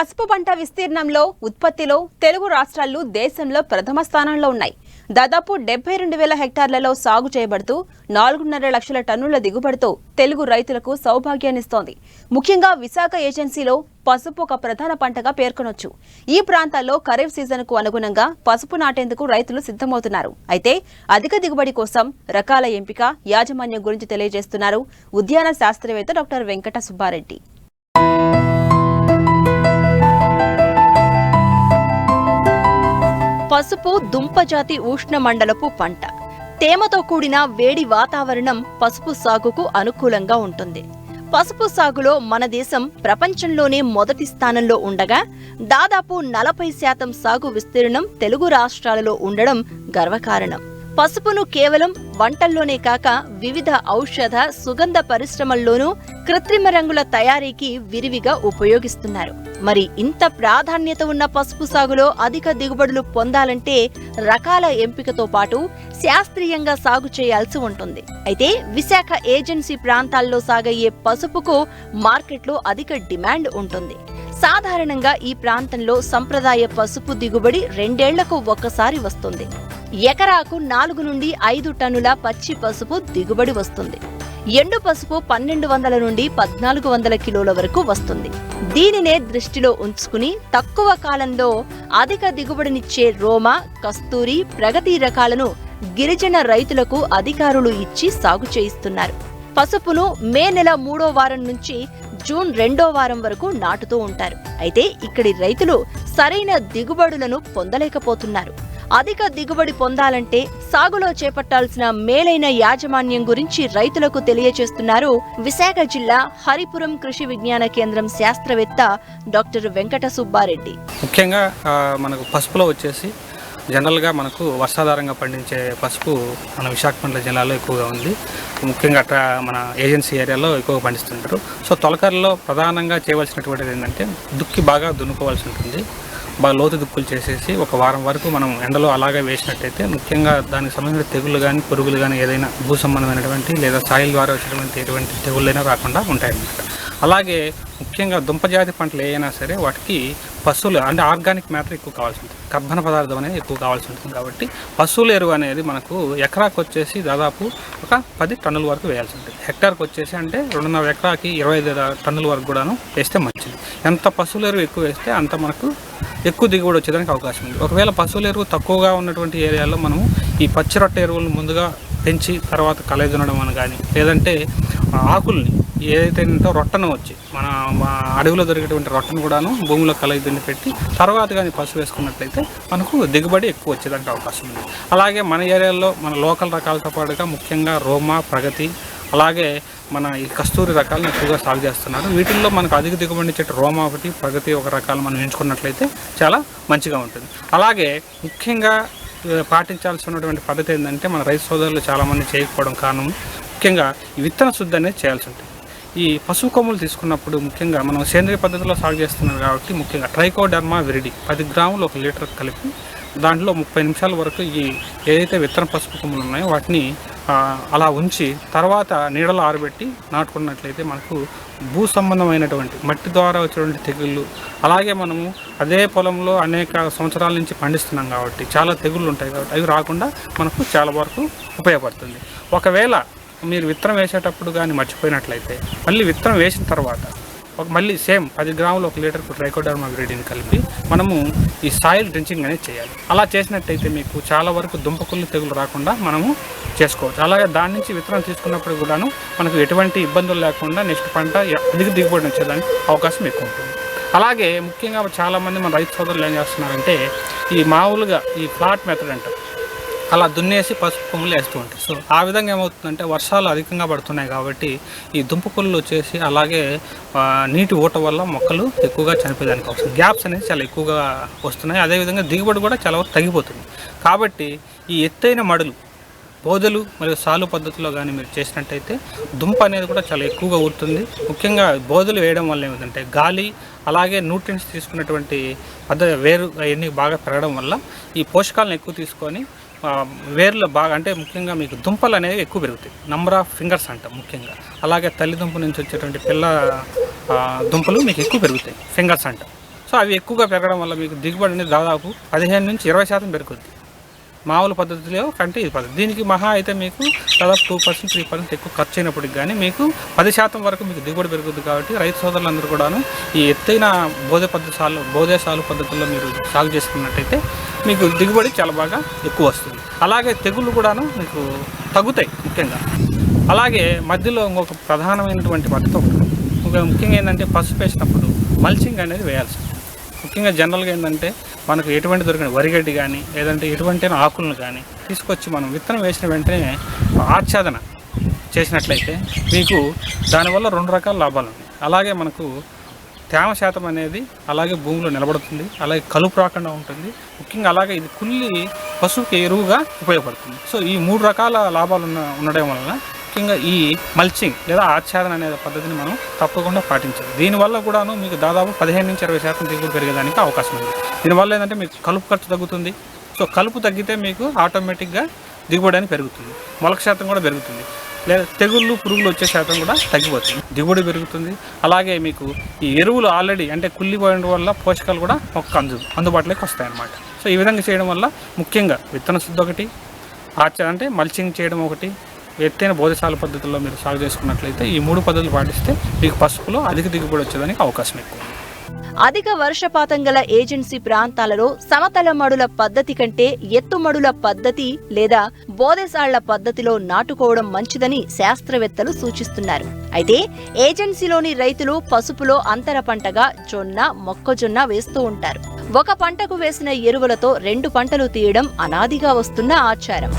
పసుపు పంట విస్తీర్ణంలో ఉత్పత్తిలో తెలుగు రాష్ట్రాలు దేశంలో ప్రథమ స్థానంలో ఉన్నాయి. దాదాపు 72,000 హెక్టార్లలో సాగు చేయబడుతూ 4.5 లక్షల టన్నుల దిగుబడితో తెలుగు రైతులకు సౌభాగ్యాన్నిస్తోంది. ముఖ్యంగా విశాఖ ఏజెన్సీలో పసుపు ఒక ప్రధాన పంటగా పేర్కొనొచ్చు. ఈ ప్రాంతాల్లో ఖరీఫ్ సీజన్కు అనుగుణంగా పసుపు నాటేందుకు రైతులు సిద్ధమవుతున్నారు. అయితే అధిక దిగుబడి కోసం రకాల ఎంపిక, యాజమాన్యం గురించి తెలియజేస్తున్నారు ఉద్యాన శాస్త్రవేత్త డాక్టర్ వెంకట సుబ్బారెడ్డి. పసుపు దుంపజాతి ఉష్ణమండలపు పంట. తేమతో కూడిన వేడి వాతావరణం పసుపు సాగుకు అనుకూలంగా ఉంటుంది. పసుపు సాగులో మన దేశం ప్రపంచంలోనే మొదటి స్థానంలో ఉండగా దాదాపు 40% సాగు విస్తీర్ణం తెలుగు రాష్ట్రాలలో ఉండడం గర్వకారణం. పసుపును కేవలం వంటల్లోనే కాక వివిధ ఔషధ, సుగంధ పరిశ్రమల్లోనూ కృత్రిమ రంగుల తయారీకి విరివిగా ఉపయోగిస్తున్నారు. మరి ఇంత ప్రాధాన్యత ఉన్న పసుపు సాగులో అధిక దిగుబడులు పొందాలంటే రకాల ఎంపికతో పాటు శాస్త్రీయంగా సాగు చేయాల్సి ఉంటుంది. అయితే విశాఖ ఏజెన్సీ ప్రాంతాల్లో సాగయ్యే పసుపుకు మార్కెట్లో అధిక డిమాండ్ ఉంటుంది. సాధారణంగా ఈ ప్రాంతంలో సంప్రదాయ పసుపు దిగుబడి 2 ఏళ్లకు ఒక్కసారి వస్తుంది. ఎకరాకు 4 నుండి 5 టన్నుల పచ్చి పసుపు దిగుబడి వస్తుంది. ఎండు పసుపు 1200 నుండి 1400 కిలోల వరకు వస్తుంది. దీనినే దృష్టిలో ఉంచుకుని తక్కువ కాలంలో అధిక దిగుబడినిచ్చే రోమా, కస్తూరి, ప్రగతి రకాలను గిరిజన రైతులకు అధికారులు ఇచ్చి సాగు చేయిస్తున్నారు. పసుపును మే నెల 3వ వారం నుంచి జూన్ 2వ వారం వరకు నాటుతూ ఉంటారు. అయితే ఇక్కడి రైతులు సరైన దిగుబడులను పొందలేకపోతున్నారు. అధిక దిగుబడి పొందాలంటే సాగులో చేపట్టాల్సిన మేలైన యాజమాన్యం గురించి రైతులకు తెలియజేస్తున్నారు విశాఖ జిల్లా హరిపురం కృషి విజ్ఞాన కేంద్రం శాస్త్రవేత్త డాక్టర్ వెంకట సుబ్బారెడ్డి. ముఖ్యంగా మనకు పసుపులో వచ్చేసి జనరల్గా మనకు వర్షాధారంగా పండించే పసుపు మన విశాఖపట్నం జిల్లాలో ఎక్కువగా ఉంది. ముఖ్యంగా మన ఏజెన్సీ ఏరియాలో ఎక్కువగా పండిస్తుంటారు. సో తొలకరలో ప్రధానంగా చేయవలసినటువంటిది ఏంటంటే దుక్కి బాగా దున్నుకోవాల్సి ఉంటుంది. బాగా లోతు దుక్కులు చేసేసి ఒక వారం వరకు మనం ఎండలో అలాగే వేసినట్టయితే ముఖ్యంగా దానికి సంబంధించిన తెగుళ్ళు కానీ, పురుగులు కానీ, ఏదైనా భూ సంబంధమైనటువంటి లేదా సాయిల్ ద్వారా వచ్చినటువంటి ఎటువంటి తెగుళ్ళైనా రాకుండా ఉంటాయన్నమాట. అలాగే ముఖ్యంగా దుంపజాతి పంటలు ఏవైనా సరే వాటికి పశువులు అంటే ఆర్గానిక్ మ్యాటర్ ఎక్కువ కావాల్సి ఉంటుంది, కర్బన పదార్థం అనేది ఎక్కువ కావాల్సి ఉంటుంది. కాబట్టి పశువుల ఎరువు అనేది మనకు ఎకరాకు వచ్చేసి దాదాపు ఒక 10 టన్నుల వరకు వేయాల్సి ఉంటుంది. హెక్టార్కి వచ్చేసి అంటే 2.5 ఎకరాకి 25 టన్నుల వరకు కూడాను వేస్తే మంచిది. ఎంత పశువుల ఎరువు ఎక్కువ వేస్తే అంత మనకు ఎక్కువ దిగుబడి వచ్చేదానికి అవకాశం ఉంది. ఒకవేళ పశువుల ఎరువు తక్కువగా ఉన్నటువంటి ఏరియాలో మనము ఈ పచ్చి రొట్టె ఎరువులను ముందుగా పెంచి తర్వాత కలయిదునడం అని కానీ, లేదంటే ఆకుల్ని ఏదైతే రొట్టను వచ్చి మన అడవిలో దొరికేటువంటి రొట్టను కూడాను భూమిలో కలయిదుని పెట్టి తర్వాత కానీ పసుపు వేసుకున్నట్లయితే మనకు దిగుబడి ఎక్కువ వచ్చేదానికి అవకాశం ఉంది. అలాగే మన ఏరియాలో మన లోకల్ రకాలతో పాటుగా ముఖ్యంగా రోమా, ప్రగతి, అలాగే మన ఈ కస్తూరి రకాలను ఎక్కువగా సాగు చేస్తున్నారు. వీటిల్లో మనకు అధిక దిగుబడి ఇచ్చే రోమా ఒకటి, ప్రగతి ఒక రకాలు మనం ఎంచుకున్నట్లయితే చాలా మంచిగా ఉంటుంది. అలాగే ముఖ్యంగా పాటించాల్సినటువంటి పద్ధతి ఏంటంటే మన రైతు సోదరులు చాలామంది చేయకపోవడం కారణం ముఖ్యంగా ఈ విత్తన శుద్ధి అనేది చేయాల్సి ఉంటుంది. ఈ పశువు కొమ్ములు తీసుకున్నప్పుడు ముఖ్యంగా మనం సేంద్రియ పద్ధతిలో సాగు చేస్తున్నాం కాబట్టి ముఖ్యంగా ట్రైకోడర్మా విరిడి 10 గ్రాములు 1 లీటర్ కలిపి దాంట్లో 30 నిమిషాల వరకు ఈ ఏదైతే విత్తన పసుపు కొమ్ములు ఉన్నాయో వాటిని అలా ఉంచి తర్వాత నీడలో ఆరబెట్టి నాటుకున్నట్లయితే మనకు భూ సంబంధమైనటువంటి మట్టి ద్వారా వచ్చేటువంటి తెగుళ్ళు, అలాగే మనము అదే పొలంలో అనేక సంవత్సరాల నుంచి పండిస్తున్నాం కాబట్టి చాలా తెగుళ్ళు ఉంటాయి కాబట్టి అవి రాకుండా మనకు చాలా వరకు ఉపయోగపడుతుంది. ఒకవేళ మీరు విత్తనం వేసేటప్పుడు కానీ మర్చిపోయినట్లయితే మళ్ళీ విత్తనం వేసిన తర్వాత మళ్ళీ సేమ్ 10 గ్రాములు 1 లీటర్కు ట్రైకోడర్మా విరిడిని కలిపి మనము ఈ సాయిల్ డ్రించింగ్ అనేది చేయాలి. అలా చేసినట్టయితే మీకు చాలా వరకు దుంపకుళ్ళు తెగులు రాకుండా మనము చేసుకోవచ్చు. అలాగే దాని నుంచి విత్తనం తీసుకున్నప్పుడు కూడాను మనకు ఎటువంటి ఇబ్బందులు లేకుండా నెక్స్ట్ పంట అధిక దిగుబడి వచ్చేదానికి అవకాశం ఎక్కువ ఉంటుంది. అలాగే ముఖ్యంగా చాలామంది మన రైతు సోదరులు ఏం చేస్తున్నారంటే ఈ మామూలుగా ఈ ఫ్లాట్ మెథడ్ అంటారు, అలా దున్నేసి పసుపు కొమ్ములు వేస్తూ ఉంటాయి. సో ఆ విధంగా ఏమవుతుందంటే వర్షాలు అధికంగా పడుతున్నాయి కాబట్టి ఈ దుంప పుల్లు వచ్చేసి అలాగే నీటి ఊట వల్ల మొక్కలు ఎక్కువగా చనిపోయేదానికి అవసరం, గ్యాప్స్ అనేది చాలా ఎక్కువగా వస్తున్నాయి. అదేవిధంగా దిగుబడి కూడా చాలా వరకు తగ్గిపోతుంది. కాబట్టి ఈ ఎత్తైన మడులు, బోదెలు మరియు సాలు పద్ధతిలో కానీ మీరు చేసినట్టయితే దుంప అనేది కూడా చాలా ఎక్కువగా ఊరుతుంది. ముఖ్యంగా బోదెలు వేయడం వల్ల ఏమిటంటే గాలి అలాగే న్యూట్రియంట్స్ తీసుకున్నటువంటి వేరు అవన్నీ బాగా పెరగడం వల్ల ఈ పోషకాలను ఎక్కువ తీసుకొని వేర్లు బాగా అంటే ముఖ్యంగా మీకు దుంపలు అనేవి ఎక్కువ పెరుగుతాయి. నంబర్ ఆఫ్ ఫింగర్స్ అంటాం ముఖ్యంగా. అలాగే తల్లిదుంప నుంచి వచ్చేటువంటి పిల్ల దుంపలు మీకు ఎక్కువ పెరుగుతాయి, ఫింగర్స్ అంటాం. సో అవి ఎక్కువగా పెరగడం వల్ల మీకు దిగుబడి అనేది దాదాపు 15 నుంచి 20% పెరుగుద్ది. మామూలు పద్ధతిలో కంటే ఇది పద్ధతి. దీనికి మహా అయితే మీకు దాదాపు 2% 3% ఎక్కువ ఖర్చు అయినప్పటికి కానీ మీకు 10% వరకు మీకు దిగుబడి పెరుగుద్ది. కాబట్టి రైతు సోదరులందరూ కూడాను ఈ ఎత్తైన బోధే సాగు పద్ధతుల్లో మీరు సాగు చేసుకున్నట్టయితే మీకు దిగుబడి చాలా బాగా ఎక్కువ వస్తుంది. అలాగే తెగుళ్ళు కూడాను మీకు తగ్గుతాయి ముఖ్యంగా. అలాగే మధ్యలో ఇంకొక ప్రధానమైనటువంటి పద్ధతి ఒకటి. ముఖ్యంగా ఏంటంటే పసుపు వేసినప్పుడు మల్చింగ్ అనేది వేయాల్సి ఉంటుంది. ముఖ్యంగా జనరల్గా ఏంటంటే మనకు ఎటువంటి దొరికిన వరిగడ్డి కానీ లేదంటే ఎటువంటి ఆకులను కానీ తీసుకొచ్చి మనం విత్తనం వేసిన వెంటనే ఆచ్ఛాదన చేసినట్లయితే మీకు దానివల్ల 2 రకాల లాభాలు ఉన్నాయి. అలాగే మనకు తేమ శాతం అనేది అలాగే భూమిలో నిలబడుతుంది. అలాగే కలుపు రాకుండా ఉంటుంది. ముఖ్యంగా అలాగే ఇది కుళ్ళి పశువుకి ఎరువుగా ఉపయోగపడుతుంది. సో ఈ 3 రకాల లాభాలు ఉండడం వలన ముఖ్యంగా ఈ మల్చింగ్ లేదా ఆచ్ఛాదన అనే పద్ధతిని మనం తప్పకుండా పాటించాలి. దీనివల్ల కూడాను మీకు దాదాపు 15 నుంచి 20% దిగుబడి పెరిగేదానికి అవకాశం ఉంది. దీనివల్ల ఏంటంటే మీకు కలుపు ఖర్చు తగ్గుతుంది. సో కలుపు తగ్గితే మీకు ఆటోమేటిక్గా దిగుబడి అనేది పెరుగుతుంది. మొలక శాతం కూడా పెరుగుతుంది. లేదా తెగుళ్ళు పురుగులు వచ్చే శాతం కూడా తగ్గిపోతుంది. దిగుబడి పెరుగుతుంది. అలాగే మీకు ఈ ఎరువులు ఆల్రెడీ అంటే కుళ్ళిపోయడం వల్ల పోషకాలు కూడా మొక్క అందుబాటులోకి వస్తాయన్నమాట. సో ఈ విధంగా చేయడం వల్ల ముఖ్యంగా విత్తన శుద్ధి ఒకటి, అంటే మల్చింగ్ చేయడం ఒకటి, ఎత్తైన బోధశాల పద్ధతుల్లో మీరు సాగు చేసుకున్నట్లయితే ఈ 3 పద్ధతులు పాటిస్తే మీకు పసుపులో అధిక దిగుబడి వచ్చేదానికి అవకాశం ఎక్కువ. అధిక వర్షపాతం గల ఏజెన్సీ ప్రాంతాలలో సమతల మడుల పద్ధతి కంటే ఎత్తుమడుల పద్ధతి లేదా బోధెసాళ్ల పద్ధతిలో నాటుకోవడం మంచిదని శాస్త్రవేత్తలు సూచిస్తున్నారు. అయితే ఏజెన్సీలోని రైతులు పసుపులో అంతర పంటగా జొన్న, మొక్కజొన్న వేస్తూ ఉంటారు. ఒక పంటకు వేసిన ఎరువులతో 2 పంటలు తీయడం అనాదిగా వస్తున్న ఆచారం.